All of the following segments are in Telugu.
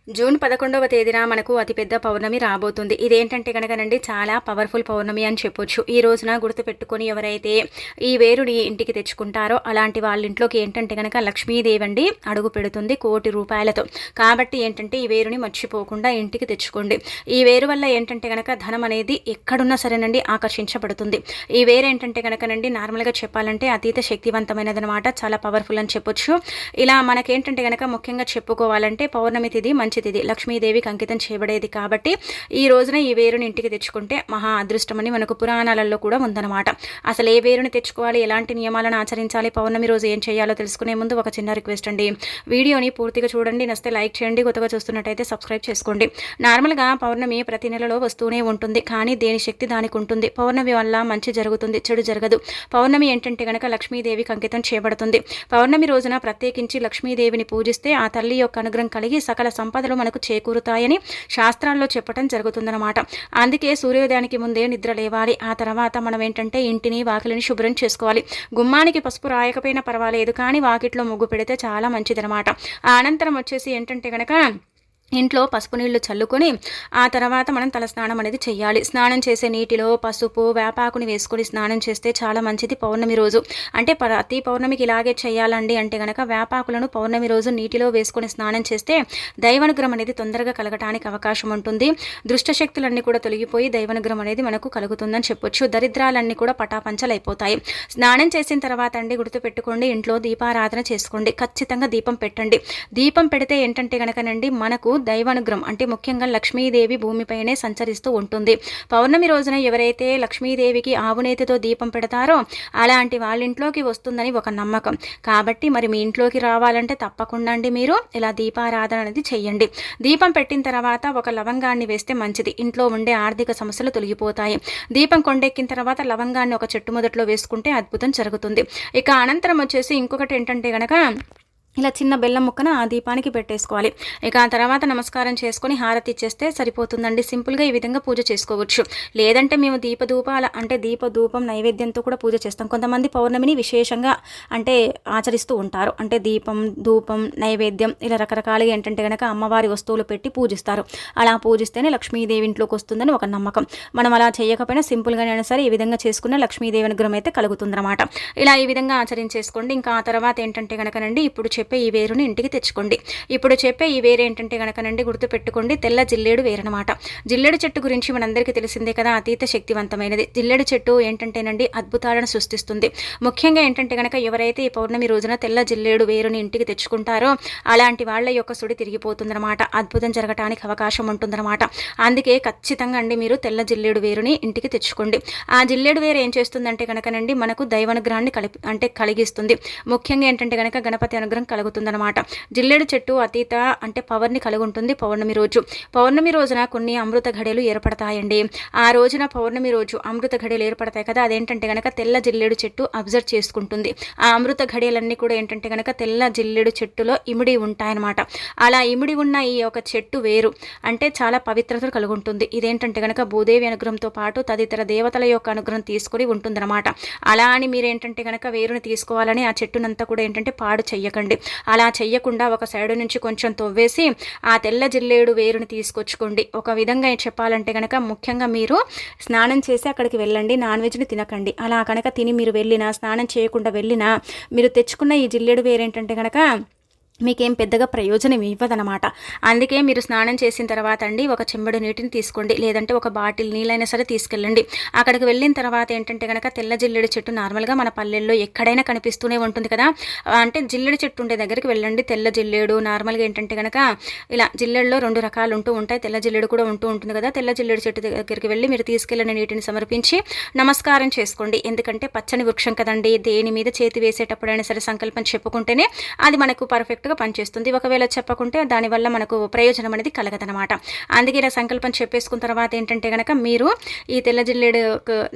జూన్ 11వ తేదీన మనకు అతిపెద్ద పౌర్ణమి రాబోతుంది. ఇదేంటంటే గనకనండి చాలా పవర్ఫుల్ పౌర్ణమి అని చెప్పొచ్చు. ఈ రోజున గుర్తుపెట్టుకొని ఎవరైతే ఈ వేరుని ఇంటికి తెచ్చుకుంటారో అలాంటి వాళ్ళ ఇంట్లోకి ఏంటంటే గనక లక్ష్మీదేవి అండి అడుగు పెడుతుంది ₹1,00,00,000. కాబట్టి ఏంటంటే ఈ వేరుని మర్చిపోకుండా ఇంటికి తెచ్చుకోండి. ఈ వేరు వల్ల ఏంటంటే గనక ధనం అనేది ఎక్కడున్నా సరేనండి ఆకర్షించబడుతుంది. ఈ వేరు ఏంటంటే గనకనండి నార్మల్గా చెప్పాలంటే అతీత శక్తివంతమైనదనమాట. చాలా పవర్ఫుల్ అని చెప్పొచ్చు. ఇలా మనకేంటంటే గనక ముఖ్యంగా చెప్పుకోవాలంటే పౌర్ణమి తిథి మంచి తిథి, లక్ష్మీదేవికి అంకితం చేయబడేది. కాబట్టి ఈ రోజున ఈ వేరుని ఇంటికి తెచ్చుకుంటే మహా అదృష్టమని మనకు పురాణాలలో కూడా ఉందన్నమాట. అసలు ఏ వేరుని తెచ్చుకోవాలి, ఎలాంటి నియమాలను ఆచరించాలి, పౌర్ణమి రోజు ఏం చేయాలో తెలుసుకునే ముందు ఒక చిన్న రిక్వెస్ట్ అండి. వీడియోని పూర్తిగా చూడండి, నచ్చితే లైక్ చేయండి, కొత్తగా చూస్తున్నట్టయితే సబ్స్క్రైబ్ చేసుకోండి. నార్మల్గా పౌర్ణమి ప్రతి నెలలో వస్తూనే ఉంటుంది, కానీ దేని శక్తి దానికి ఉంటుంది. పౌర్ణమి వల్ల మంచి జరుగుతుంది, చెడు జరగదు. పౌర్ణమి ఏంటంటే గనక లక్ష్మీదేవికి అంకితం చేయబడుతుంది. పౌర్ణమి రోజున ప్రత్యేకించి లక్ష్మీదేవిని పూజిస్తే ఆ తల్లి యొక్క అనుగ్రహం కలిగి సకల సంపదలు మనకు చేకూరుతాయని శాస్త్రాల్లో చెప్పడం జరుగుతుందన్నమాట. అందుకే సూర్యోదయానికి ముందే నిద్ర లేవాలి. ఆ తర్వాత మనం ఏంటంటే ఇంటిని వాకిలిని శుభ్రం చేసుకోవాలి. గుమ్మానికి పసుపు రాయకపోయినా పర్వాలేదు, కానీ వాకిట్లో ముగ్గు పెడితే చాలా మంచిదన్నమాట. ఆ అనంతరం వచ్చేసి ఏంటంటే గనక ఇంట్లో పసుపు నీళ్లు చల్లుకొని ఆ తర్వాత మనం తలస్నానం అనేది చేయాలి. స్నానం చేసే నీటిలో పసుపు వేపాకుని వేసుకొని స్నానం చేస్తే చాలా మంచిది. పౌర్ణమి రోజు అంటే ప్రతి పౌర్ణమికి ఇలాగే చేయాలండి అంటే గనక వేపాకులను పౌర్ణమి రోజు నీటిలో వేసుకొని స్నానం చేస్తే దైవానుగ్రహం అనేది తొందరగా కలగటానికి అవకాశం ఉంటుంది. దుష్టశక్తులన్నీ కూడా తొలగిపోయి దైవానుగ్రహం అనేది మనకు కలుగుతుందని చెప్పొచ్చు. దరిద్రాలన్నీ కూడా పటాపంచలైపోతాయి. స్నానం చేసిన తర్వాత అండి గుర్తుపెట్టుకోండి, ఇంట్లో దీపారాధన చేసుకోండి. ఖచ్చితంగా దీపం పెట్టండి. దీపం పెడితే ఏంటంటే గనకనండి మనకు దైవానుగ్రహం అంటే ముఖ్యంగా లక్ష్మీదేవి భూమిపైనే సంచరిస్తూ ఉంటుంది. పౌర్ణమి రోజున ఎవరైతే లక్ష్మీదేవికి ఆవునేతితో దీపం పెడతారో అలాంటి వాళ్ళ ఇంట్లోకి వస్తుందని ఒక నమ్మకం. కాబట్టి మరి మీ ఇంట్లోకి రావాలంటే తప్పకుండా అండి మీరు ఇలా దీపారాధన అనేది చేయండి. దీపం పెట్టిన తర్వాత ఒక లవంగాన్ని వేస్తే మంచిది. ఇంట్లో ఉండే ఆర్థిక సమస్యలు తొలగిపోతాయి. దీపం కొండెక్కిన తర్వాత లవంగాన్ని ఒక చెట్టు మొదట్లో వేసుకుంటే అద్భుతం జరుగుతుంది. ఇక అనంతరం వచ్చేసి ఇంకొకటి ఏంటంటే గనక ఇలా చిన్న బెల్లం ముక్కన ఆ దీపానికి పెట్టేసుకోవాలి. ఇక ఆ తర్వాత నమస్కారం చేసుకొని హారతి ఇచ్చేస్తే సరిపోతుందండి. సింపుల్గా ఈ విధంగా పూజ చేసుకోవచ్చు. లేదంటే మేము దీపధూపాల అంటే దీపధూపం నైవేద్యంతో కూడా పూజ చేస్తాం. కొంతమంది పౌర్ణమిని విశేషంగా అంటే ఆచరిస్తూ ఉంటారు. అంటే దీపం ధూపం నైవేద్యం ఇలా రకరకాలుగా ఏంటంటే కనుక అమ్మవారి వస్తువులు పెట్టి పూజిస్తారు. అలా పూజిస్తేనే లక్ష్మీదేవి ఇంట్లోకి వస్తుందని ఒక నమ్మకం. మనం అలా చేయకపోయినా సింపుల్గానైనా సరే ఈ విధంగా చేసుకున్న లక్ష్మీదేవి అనుగ్రహం అయితే కలుగుతుందన్నమాట. ఇలా ఈ విధంగా ఆచరించేసుకోండి. ఇంకా ఆ తర్వాత ఏంటంటే కనుకనండి ఇప్పుడు చెప్పే ఈ వేరుని ఇంటికి తెచ్చుకోండి. ఇప్పుడు చెప్పే ఈ వేరు ఏంటంటే కనుకనండి గుర్తుపెట్టుకోండి, తెల్ల జిల్లేడు వేరనమాట. జిల్లేడు చెట్టు గురించి మనందరికీ తెలిసిందే కదా, అతీత శక్తివంతమైనది. జిల్లేడు చెట్టు ఏంటంటేనండి అద్భుతాలను సృష్టిస్తుంది. ముఖ్యంగా ఏంటంటే కనుక ఎవరైతే ఈ పౌర్ణమి రోజున తెల్ల జిల్లేడు వేరుని ఇంటికి తెచ్చుకుంటారో అలాంటి వాళ్ళ యొక్క సుడి తిరిగిపోతుందన్నమాట. అద్భుతం జరగటానికి అవకాశం ఉంటుందన్నమాట. అందుకే ఖచ్చితంగా అండి మీరు తెల్ల జిల్లేడు వేరుని ఇంటికి తెచ్చుకోండి. ఆ జిల్లేడు వేరు ఏం చేస్తుందంటే కనుకనండి మనకు దైవానుగ్రహాన్ని కలిగిస్తుంది. ముఖ్యంగా ఏంటంటే కనుక గణపతి అనుగ్రహం కలుగుతుందన్నమాట. జిల్లేడు చెట్టు అతీత అంటే పవర్ని కలిగి ఉంటుంది. పౌర్ణమి రోజు రోజున కొన్ని అమృత ఘడియలు ఏర్పడతాయండి. ఆ రోజున పౌర్ణమి రోజు అమృత ఘడియలు ఏర్పడతాయి కదా, అదేంటంటే కనుక తెల్ల జిల్లేడు చెట్టు అబ్జర్వ్ చేసుకుంటుంది. ఆ అమృత ఘడియలన్నీ కూడా ఏంటంటే కనుక తెల్ల జిల్లేడు చెట్టులో ఇమిడి ఉంటాయన్నమాట. అలా ఇమిడి ఉన్న ఈ యొక్క చెట్టు వేరు అంటే చాలా పవిత్రతను కలిగి ఉంటుంది. ఇదేంటంటే కనుక భూదేవి అనుగ్రహంతో పాటు తదితర దేవతల యొక్క అనుగ్రహం తీసుకొని ఉంటుందన్నమాట. అలా అని మీరేంటంటే కనుక వేరుని తీసుకోవాలని ఆ చెట్టునంతా కూడా ఏంటంటే పాడు చెయ్యకండి. అలా చెయ్యకుండా ఒక సైడు నుంచి కొంచెం తవ్వేసి ఆ తెల్ల జిల్లేడు వేరుని తీసుకొచ్చుకోండి. ఒక విధంగా చెప్పాలంటే కనుక ముఖ్యంగా మీరు స్నానం చేసి అక్కడికి వెళ్ళండి, నాన్ వెజ్ని తినకండి. అలా కనుక తిని మీరు వెళ్ళినా స్నానం చేయకుండా వెళ్ళినా మీరు తెచ్చుకున్న ఈ జిల్లేడు వేరేంటంటే కనుక మీకేం పెద్దగా ప్రయోజనం ఇవ్వదనమాట. అందుకే మీరు స్నానం చేసిన తర్వాత అండి ఒక చెంబడు నీటిని తీసుకోండి, లేదంటే ఒక బాటిల్ నీళ్ళైనా సరే తీసుకెళ్ళండి. అక్కడికి వెళ్ళిన తర్వాత ఏంటంటే కనుక తెల్ల జిల్లేడు చెట్టు నార్మల్గా మన పల్లెల్లో ఎక్కడైనా కనిపిస్తూనే ఉంటుంది కదా, అంటే జిల్లేడు చెట్టు ఉండే దగ్గరికి వెళ్ళండి. తెల్ల జిల్లేడు నార్మల్గా ఏంటంటే కనుక ఇలా జిల్లేడులో 2 రకాలు ఉంటూ ఉంటాయి. తెల్ల జిల్లేడు కూడా ఉంటూ ఉంటుంది కదా. తెల్ల జిల్లేడు చెట్టు దగ్గరికి వెళ్ళి మీరు తీసుకెళ్ళిన నీటిని సమర్పించి నమస్కారం చేసుకోండి. ఎందుకంటే పచ్చని వృక్షం కదండి, దేని మీద చేతి వేసేటప్పుడైనా సరే సంకల్పం చెప్పుకుంటేనే అది మనకు పర్ఫెక్ట్గా పనిచేస్తుంది. ఒకవేళ చెప్పకుంటే దానివల్ల మనకు ప్రయోజనం అనేది కలగదనమాట. అందుకే ఇలా సంకల్పం చెప్పేసుకున్న తర్వాత ఏంటంటే కనుక మీరు ఈ తెల్ల జిల్లేడు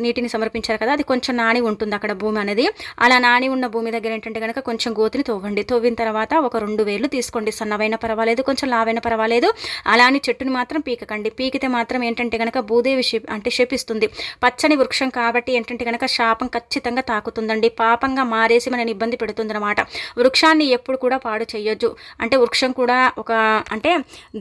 నీటిని సమర్పించారు కదా, అది కొంచెం నాని ఉంటుంది అక్కడ భూమి అనేది. అలా నాని ఉన్న భూమి దగ్గర ఏంటంటే కనుక కొంచెం గోతిని తవ్వండి. తవ్విన తర్వాత ఒక 2 వేలు తీసుకోండి. సన్నవైన పర్వాలేదు, కొంచెం లావైన పర్వాలేదు. అలా అని చెట్టుని మాత్రం పీకకండి. పీకితే మాత్రం ఏంటంటే కనుక భూదేవి అంటే శపిస్తుంది. పచ్చని వృక్షం కాబట్టి ఏంటంటే కనుక శాపం ఖచ్చితంగా తాకుతుందండి. పాపంగా మారేసి మనని ఇబ్బంది పెడుతుందన్నమాట. వృక్షాన్ని ఎప్పుడు కూడా పాడు చేయ చేయొచ్చు. అంటే వృక్షం కూడా ఒక అంటే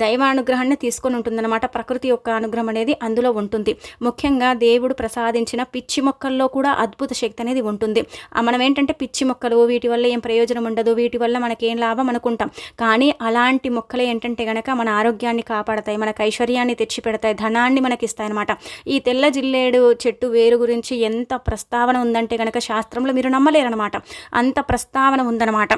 దైవానుగ్రహాన్ని తీసుకొని ఉంటుందన్నమాట. ప్రకృతి యొక్క అనుగ్రహం అనేది అందులో ఉంటుంది. ముఖ్యంగా దేవుడు ప్రసాదించిన పిచ్చి మొక్కల్లో కూడా అద్భుత శక్తి అనేది ఉంటుంది. మనం ఏంటంటే పిచ్చి మొక్కలు వీటి వల్ల ఏం ప్రయోజనం ఉండదు, వీటి వల్ల మనకేం లాభం అనుకుంటాం. కానీ అలాంటి మొక్కలే ఏంటంటే గనక మన ఆరోగ్యాన్ని కాపాడతాయి, మనకు ఐశ్వర్యాన్ని తెచ్చి పెడతాయి, ధనాన్ని మనకి ఇస్తాయి అనమాట. ఈ తెల్ల జిల్లేడు చెట్టు వేరు గురించి ఎంత ప్రస్తావన ఉందంటే గనక శాస్త్రంలో మీరు నమ్మలేరనమాట. అంత ప్రస్తావన ఉందన్నమాట.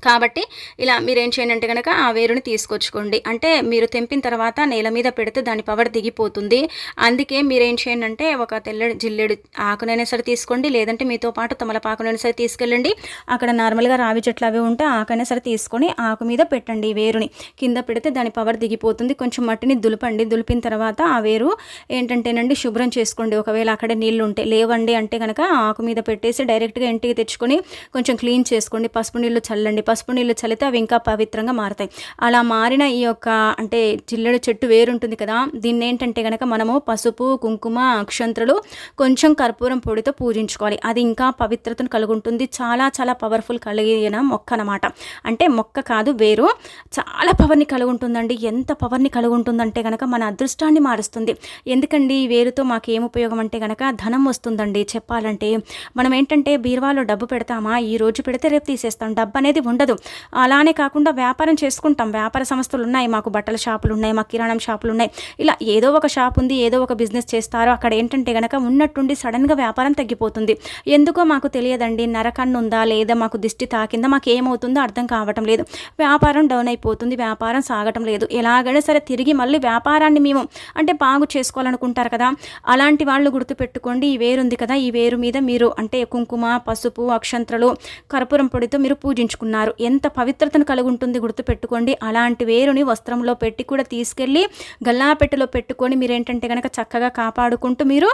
కాబట్టి ఇలా మీరేం చేయండి అంటే కనుక ఆ వేరుని తీసుకొచ్చుకోండి. అంటే మీరు తెంపిన తర్వాత నేల మీద పెడితే దాని పవర్ దిగిపోతుంది. అందుకే మీరేం చేయండి అంటే ఒక తెల్ల జిల్లేడు ఆకునైనా సరే తీసుకోండి, లేదంటే మీతో పాటు తమలపాకునైనా సరే తీసుకెళ్ళండి. అక్కడ నార్మల్గా రావి చెట్లు అవి ఉంటే ఆకైనా సరే తీసుకొని ఆకు మీద పెట్టండి. ఈ వేరుని కింద పెడితే దాని పవర్ దిగిపోతుంది. కొంచెం మట్టిని దులపండి. దులిపిన తర్వాత ఆ వేరు ఏంటంటేనండి శుభ్రం చేసుకోండి. ఒకవేళ అక్కడే నీళ్ళు ఉంటే, లేవండి అంటే కనుక ఆకు మీద పెట్టేసి డైరెక్ట్గా ఇంటికి తెచ్చుకొని కొంచెం క్లీన్ చేసుకోండి. పసుపు నీళ్ళు చల్లండి. పసుపు నీళ్ళు చల్లితే అవి ఇంకా పవిత్రంగా మారుతాయి. అలా మారిన ఈ యొక్క అంటే జిల్లెడు చెట్టు వేరుంటుంది కదా, దీన్ని ఏంటంటే కనుక మనము పసుపు, కుంకుమ, అక్షంతలు, కొంచెం కర్పూరం పొడితో పూజించుకోవాలి. అది ఇంకా పవిత్రతను కలుగుంటుంది. చాలా చాలా పవర్ఫుల్ కలిగిన మొక్క అనమాట. అంటే మొక్క కాదు, వేరు చాలా పవర్ని కలుగుంటుందండి. ఎంత పవర్ని కలుగుంటుందంటే కనుక మన అదృష్టాన్ని మారుస్తుంది. ఎందుకండి ఈ వేరుతో మాకు ఏం ఉపయోగం అంటే కనుక ధనం వస్తుందండి. చెప్పాలంటే మనం ఏంటంటే బీరువాలో డబ్బు పెడతామా, ఈ రోజు పెడితే రేపు తీసేస్తాం, డబ్బు అనేది ఉండదు. అలానే కాకుండా వ్యాపారం చేసుకుంటాం. వ్యాపార సంస్థలు ఉన్నాయి, మాకు బట్టల షాపులు ఉన్నాయి, మాకు కిరాణం షాపులు ఉన్నాయి. ఇలా ఏదో ఒక షాప్ ఉంది, ఏదో ఒక బిజినెస్ చేస్తారో అక్కడ ఏంటంటే గనక ఉన్నట్టుండి సడన్గా వ్యాపారం తగ్గిపోతుంది. ఎందుకో మాకు తెలియదండి. నరకన్ను ఉందా లేదా, మాకు దిష్టి తాకిందా, మాకు ఏమవుతుందో అర్థం కావటం లేదు. వ్యాపారం డౌన్ అయిపోతుంది, వ్యాపారం సాగటం లేదు. ఎలాగైనా సరే తిరిగి మళ్ళీ వ్యాపారాన్ని మేము అంటే బాగు చేసుకోవాలనుకుంటారు కదా, అలాంటి వాళ్ళు గుర్తుపెట్టుకోండి. ఈ వేరు ఉంది కదా, ఈ వేరు మీద మీరు అంటే కుంకుమ, పసుపు, అక్షంతలు, కర్పూరం పొడితో మీరు పూజించుకున్నారు. ఎంత పవిత్రతను కలిగి ఉంటుంది గుర్తుపెట్టుకోండి. అలాంటి వేరుని వస్త్రంలో పెట్టి కూడా తీసుకెళ్ళి గల్లాపెట్టెలో పెట్టుకొని మీరేంటంటే కనుక చక్కగా కాపాడుకుంటూ మీరు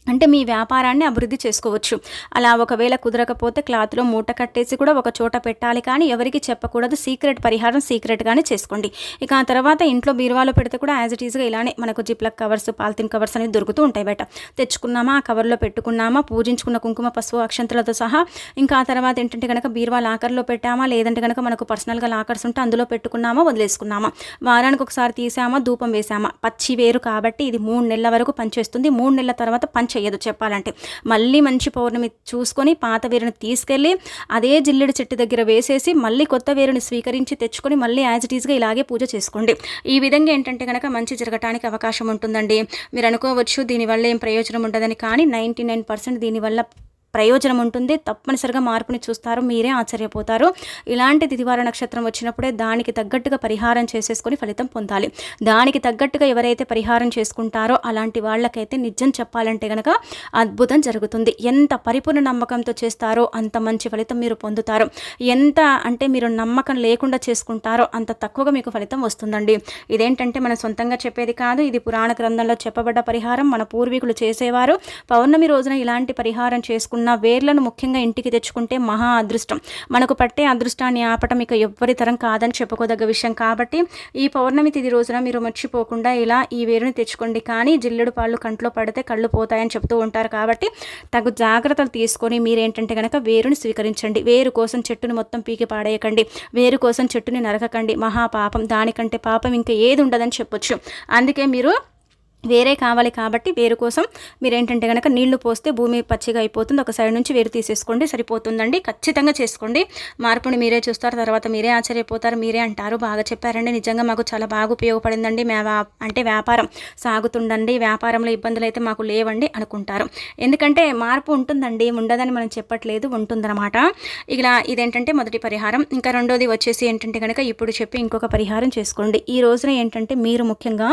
అంటే మీ వ్యాపారాన్ని అభివృద్ధి చేసుకోవచ్చు. అలా ఒకవేళ కుదరకపోతే క్లాత్లో మూట కట్టేసి కూడా ఒక చోట పెట్టాలి, కానీ ఎవరికి చెప్పకూడదు. సీక్రెట్ పరిహారం సీక్రెట్గానే చేసుకోండి. ఇక ఆ తర్వాత ఇంట్లో బీరువాలో పెడితే కూడా యాజ్ ఇట్ ఈజ్గా ఇలానే మనకు జిప్లక్ కవర్స్, పాలిథిన్ కవర్స్ అనేవి దొరుకుతూ ఉంటాయి. బయట తెచ్చుకున్నామా, ఆ కవర్లో పెట్టుకున్నామా, పూజించుకున్న కుంకుమ, పసుపు, అక్షంతలతో సహా. ఇంకా ఆ తర్వాత ఏంటంటే కనుక బీరువా లాకర్లో పెట్టామా, లేదంటే కనుక మనకు పర్సనల్గా లాకర్స్ ఉంటే అందులో పెట్టుకున్నామా, వదిలేసుకున్నామా, వారానికి ఒకసారి తీసామా, ధూపం వేసామా. పచ్చి వేరు కాబట్టి ఇది 3 నెలల వరకు పనిచేస్తుంది. 3 నెలల తర్వాత చేయదు. చెప్పాలంటే మళ్ళీ మంచి పౌర్ణమి చూసుకొని పాత వేరుని తీసుకెళ్ళి అదే జిల్లెడు చెట్టు దగ్గర వేసేసి మళ్ళీ కొత్త వేరుని స్వీకరించి తెచ్చుకొని మళ్ళీ యాజ్ ఇట్ ఈజ్గా ఇలాగే పూజ చేసుకోండి. ఈ విధంగా ఏంటంటే కనుక మంచి జరగటానికి అవకాశం ఉంటుందండి. మీరు అనుకోవచ్చు దీనివల్ల ఏం ప్రయోజనం ఉండదని, కానీ 99% దీనివల్ల ప్రయోజనం ఉంటుంది. తప్పనిసరిగా మార్పుని చూస్తారు, మీరే ఆశ్చర్యపోతారు. ఇలాంటి తిదివార నక్షత్రం వచ్చినప్పుడే దానికి తగ్గట్టుగా పరిహారం చేసేసుకొని ఫలితం పొందాలి. దానికి తగ్గట్టుగా ఎవరైతే పరిహారం చేసుకుంటారో అలాంటి వాళ్ళకైతే నిజం చెప్పాలంటే కనుక అద్భుతం జరుగుతుంది. ఎంత పరిపూర్ణ నమ్మకంతో చేస్తారో అంత మంచి ఫలితం మీరు పొందుతారు. ఎంత అంటే మీరు నమ్మకం లేకుండా చేసుకుంటారో అంత తక్కువగా మీకు ఫలితం వస్తుందండి. ఇదేంటంటే మనం సొంతంగా చెప్పేది కాదు, ఇది పురాణ గ్రంథంలో చెప్పబడ్డ పరిహారం. మన పూర్వీకులు చేసేవారు. పౌర్ణమి రోజున ఇలాంటి పరిహారం చేసుకుంటారు. వేర్లను ముఖ్యంగా ఇంటికి తెచ్చుకుంటే మహా అదృష్టం. మనకు పట్టే అదృష్టాన్ని ఆపటం ఇక ఎవ్వరి తరం కాదని చెప్పుకోదగ్గ విషయం. కాబట్టి ఈ పౌర్ణమి తిథి రోజున మీరు మర్చిపోకుండా ఇలా ఈ వేరుని తెచ్చుకోండి. కానీ జిల్లెడు పాళ్ళు కంట్లో పడితే కళ్ళు పోతాయని చెప్తూ ఉంటారు. కాబట్టి తగు జాగ్రత్తలు తీసుకొని మీరేంటంటే కనుక వేరుని స్వీకరించండి. వేరు కోసం చెట్టుని మొత్తం పీకి పాడేయకండి. వేరు కోసం చెట్టుని నరకకండి. మహాపాపం. దానికంటే పాపం ఇంకా ఏది ఉండదని చెప్పొచ్చు. అందుకే మీరు వేరే కావాలి కాబట్టి వేరు కోసం మీరేంటంటే కనుక నీళ్లు పోస్తే భూమి పచ్చిగా అయిపోతుంది. ఒక సైడ్ నుంచి వేరు తీసేసుకోండి, సరిపోతుందండి. ఖచ్చితంగా చేసుకోండి. మార్పుని మీరే చూస్తారు, తర్వాత మీరే ఆశ్చర్యపోతారు. మీరే అంటారు బాగా చెప్పారండి, నిజంగా మాకు చాలా బాగా ఉపయోగపడిందండి, అంటే వ్యాపారం సాగుతుండండి, వ్యాపారంలో ఇబ్బందులు అయితే మాకు లేవండి అనుకుంటారు. ఎందుకంటే మార్పు ఉంటుందండి, ఉండదని మనం చెప్పట్లేదు, ఉంటుందన్నమాట. ఇలా ఇదేంటంటే మొదటి పరిహారం. ఇంకా రెండోది వచ్చేసి ఏంటంటే కనుక ఇప్పుడు చెప్పి ఇంకొక పరిహారం చేసుకోండి. ఈ రోజున ఏంటంటే మీరు ముఖ్యంగా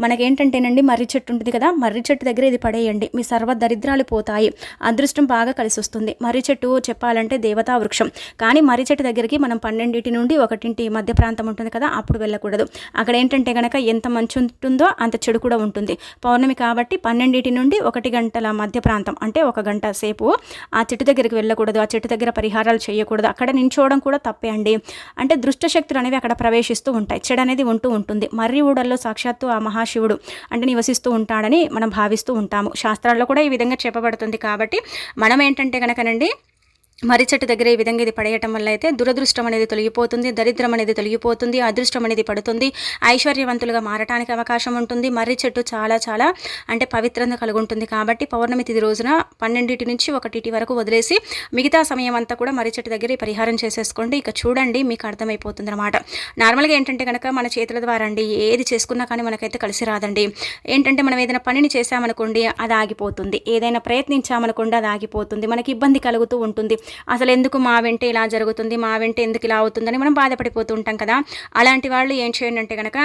మనకేంటంటేనండి మర్రి చెట్టు ఉంటుంది కదా, మర్రి చెట్టు దగ్గర ఇది పడేయండి. మీ సర్వ దరిద్రాలు పోతాయి, అదృష్టం బాగా కలిసి వస్తుంది. మర్రి చెట్టు చెప్పాలంటే దేవతా వృక్షం. కానీ మర్రి చెట్టు దగ్గరికి మనం 12 నుండి 1 మధ్య ప్రాంతం ఉంటుంది కదా, అప్పుడు వెళ్ళకూడదు. అక్కడ ఏంటంటే కనుక ఎంత మంచి ఉంటుందో అంత చెడు కూడా ఉంటుంది. పౌర్ణమి కాబట్టి 12 నుండి 1 గంటల మధ్య ప్రాంతం అంటే 1 గంట సేపు ఆ చెట్టు దగ్గరికి వెళ్ళకూడదు. ఆ చెట్టు దగ్గర పరిహారాలు చేయకూడదు. అక్కడ నించోవడం కూడా తప్పే అండి. అంటే దుష్ట శక్తులు అనేవి అక్కడ ప్రవేశిస్తూ ఉంటాయి, చెడు అనేది ఉంటూ ఉంటుంది. మర్రి ఊడల్లో సాక్షాత్తు ఆ మహాశివుడు అంటే నివసిస్తూ ఉంటాడని మనం భావిస్తూ ఉంటాము. శాస్త్రాల్లో కూడా ఈ విధంగా చెప్పబడుతుంది. కాబట్టి మనం ఏంటంటే కనుకనండి మర్రి చెట్టు దగ్గర ఈ విధంగా ఇది పడేయటం వల్ల అయితే దురదృష్టం అనేది తొలగిపోతుంది, దరిద్రం అనేది తొలగిపోతుంది, అదృష్టం అనేది పడుతుంది, ఐశ్వర్యవంతులుగా మారటానికి అవకాశం ఉంటుంది. మర్రి చెట్టు చాలా చాలా అంటే పవిత్రంగా కలిగి ఉంటుంది. కాబట్టి పౌర్ణమి తిథి రోజున 12 నుంచి 1 వరకు వదిలేసి మిగతా సమయం అంతా కూడా మర్రి చెట్టు దగ్గర ఈ పరిహారం చేసేసుకోండి. ఇక చూడండి మీకు అర్థమైపోతుంది అనమాట. నార్మల్గా ఏంటంటే కనుక మన చేతుల ద్వారా అండి ఏది చేసుకున్నా కానీ మనకైతే కలిసి రాదండి. ఏంటంటే మనం ఏదైనా పనిని చేసామనుకోండి అది ఆగిపోతుంది, ఏదైనా ప్రయత్నించామనుకోండి అది ఆగిపోతుంది, మనకి ఇబ్బంది కలుగుతూ ఉంటుంది. అసలు ఎందుకు మా వెంటే ఇలా జరుగుతుంది, మా వెంటే ఎందుకు ఇలా అవుతుందని మనం బాధపడిపోతూ ఉంటాం కదా. అలాంటి వాళ్ళు ఏం చేయండి అంటే కనుక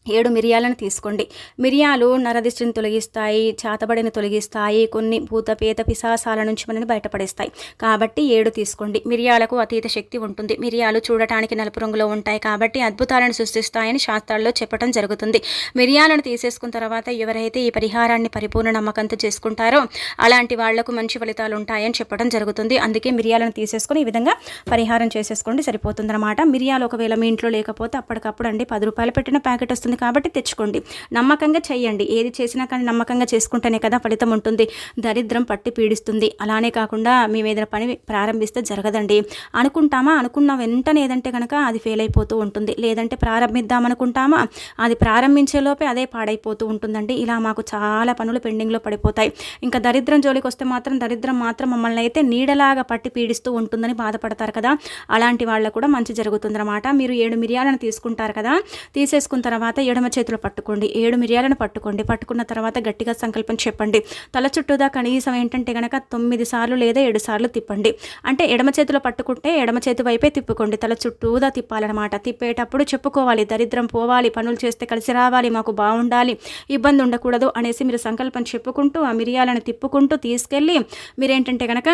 7 మిరియాలను తీసుకోండి. మిరియాలు నరదిష్టిని తొలగిస్తాయి, చేతబడిని తొలగిస్తాయి, కొన్ని భూత పేత పిశాసాల నుంచి మనని బయటపడేస్తాయి. కాబట్టి 7 తీసుకోండి. మిరియాలకు అతీత శక్తి ఉంటుంది. మిరియాలు చూడటానికి నలుపు రంగులో ఉంటాయి కాబట్టి అద్భుతాలను సృష్టిస్తాయని శాస్త్రాల్లో చెప్పడం జరుగుతుంది. మిరియాలను తీసేసుకున్న తర్వాత ఎవరైతే ఈ పరిహారాన్ని పరిపూర్ణ నమ్మకంతో చేసుకుంటారో అలాంటి వాళ్లకు మంచి ఫలితాలు ఉంటాయని చెప్పడం జరుగుతుంది. అందుకే మిరియాలను తీసేసుకొని ఈ విధంగా పరిహారం చేసేసుకోండి, సరిపోతుందన్నమాట. మిరియాలు ఒకవేళ మీ ఇంట్లో లేకపోతే అప్పటికప్పుడు అండి 10 రూపాయలు పెట్టిన ప్యాకెట్ వస్తుంది కాబట్టి తెచ్చుకోండి. నమ్మకంగా చేయండి. ఏది చేసినా కానీ నమ్మకంగా చేసుకుంటేనే కదా ఫలితం ఉంటుంది. దరిద్రం పట్టి పీడిస్తుంది. అలానే కాకుండా మేము ఏదైనా పని ప్రారంభిస్తే జరగదండి. అనుకుంటామా, అనుకున్న వెంటనే ఏదంటే కనుక అది ఫెయిల్ అయిపోతూ ఉంటుంది. లేదంటే ప్రారంభిద్దాం అనుకుంటామా, అది ప్రారంభించే లోపే అదే పాడైపోతూ ఉంటుందండి. ఇలా మాకు చాలా పనులు పెండింగ్లో పడిపోతాయి. ఇంకా దరిద్రం జోలికి వస్తే మాత్రం దరిద్రం మాత్రం మమ్మల్ని అయితే నీడలాగా పట్టి పీడిస్తూ ఉంటుందని బాధపడతారు కదా. అలాంటి వాళ్ళకు కూడా మంచి జరుగుతుందన్నమాట. మీరు 7 మిరియాలను తీసుకుంటారు కదా, తీసేసుకున్న తర్వాత ఎడమ చేతిలో పట్టుకోండి. 7 మిరియాలను పట్టుకోండి. పట్టుకున్న తర్వాత గట్టిగా సంకల్పం చెప్పండి. తల చుట్టూదా కనీసం ఏంటంటే కనుక 9 సార్లు లేదా 7 సార్లు తిప్పండి. అంటే ఎడమ చేతిలో పట్టుకుంటే ఎడమ చేతి వైపే తిప్పుకోండి. తల చుట్టూదా తిప్పాలన్నమాట. తిప్పేటప్పుడు చెప్పుకోవాలి, దరిద్రం పోవాలి, పనులు చేస్తే కలిసి రావాలి, మాకు బాగుండాలి, ఇబ్బంది ఉండకూడదు అనేసి మీరు సంకల్పం చెప్పుకుంటూ ఆ మిరియాలను తిప్పుకుంటూ తీసుకెళ్ళి మీరేంటంటే కనుక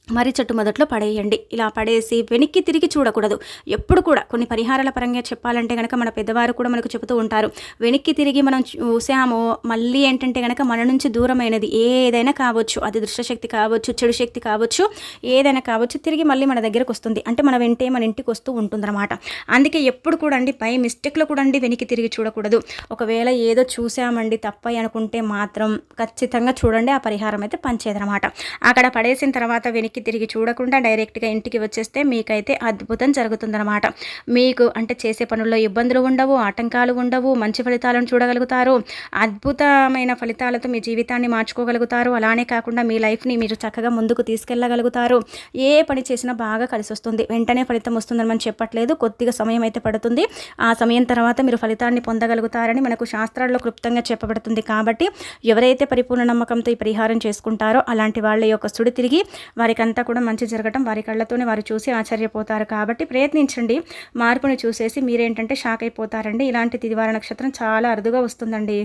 మర్రి చెట్టు మొదట్లో పడేయండి. ఇలా పడేసి వెనక్కి తిరిగి చూడకూడదు. ఎప్పుడు కూడా కొన్ని పరిహారాల పరంగా చెప్పాలంటే కనుక మన పెద్దవారు కూడా మనకు చెబుతూ ఉంటారు, వెనక్కి తిరిగి మనం చూసామో మళ్ళీ ఏంటంటే కనుక మన నుంచి దూరమైనది ఏదైనా కావచ్చు, అది దుష్టశక్తి కావచ్చు, చెడు శక్తి కావచ్చు, ఏదైనా కావచ్చు, తిరిగి మళ్ళీ మన దగ్గరకు వస్తుంది. అంటే మన వెంటే మన ఇంటికి వస్తూ ఉంటుందన్నమాట. అందుకే ఎప్పుడు కూడా అండి బై మిస్టేక్లో కూడా అండి వెనక్కి తిరిగి చూడకూడదు. ఒకవేళ ఏదో చూసామండి తప్పై అనుకుంటే మాత్రం ఖచ్చితంగా చూడండి, ఆ పరిహారం అయితే పనిచేయదనమాట. అక్కడ పడేసిన తర్వాత వెనక్కి తిరిగి చూడకుండా డైరెక్ట్గా ఇంటికి వచ్చేస్తే మీకైతే అద్భుతం జరుగుతుందన్నమాట. మీకు అంటే చేసే పనుల్లో ఇబ్బందులు ఉండవు, ఆటంకాలు ఉండవు, మంచి ఫలితాలను చూడగలుగుతారు, అద్భుతమైన ఫలితాలతో మీ జీవితాన్ని మార్చుకోగలుగుతారు. అలానే కాకుండా మీ లైఫ్ని మీరు చక్కగా ముందుకు తీసుకెళ్ళగలుగుతారు. ఏ పని చేసినా బాగా కలిసి వస్తుంది. వెంటనే ఫలితం వస్తుందని మనం చెప్పట్లేదు, కొద్దిగా సమయం అయితే పడుతుంది. ఆ సమయం తర్వాత మీరు ఫలితాన్ని పొందగలుగుతారని మనకు శాస్త్రాల్లో క్లుప్తంగా చెప్పబడుతుంది. కాబట్టి ఎవరైతే పరిపూర్ణ నమ్మకంతో ఈ పరిహారం చేసుకుంటారో అలాంటి వాళ్ళ యొక్క సుడి తిరిగి వారికి అంతా కూడా మంచి జరగటం వారి కళ్ళతోనే వారు చూసి ఆశ్చర్యపోతారు. కాబట్టి ప్రయత్నించండి. మార్పుని చూసేసి మీరేంటంటే షాక్ అయిపోతారండి. ఇలాంటి తిదివార నక్షత్రం చాలా అరుదుగా వస్తుందండి.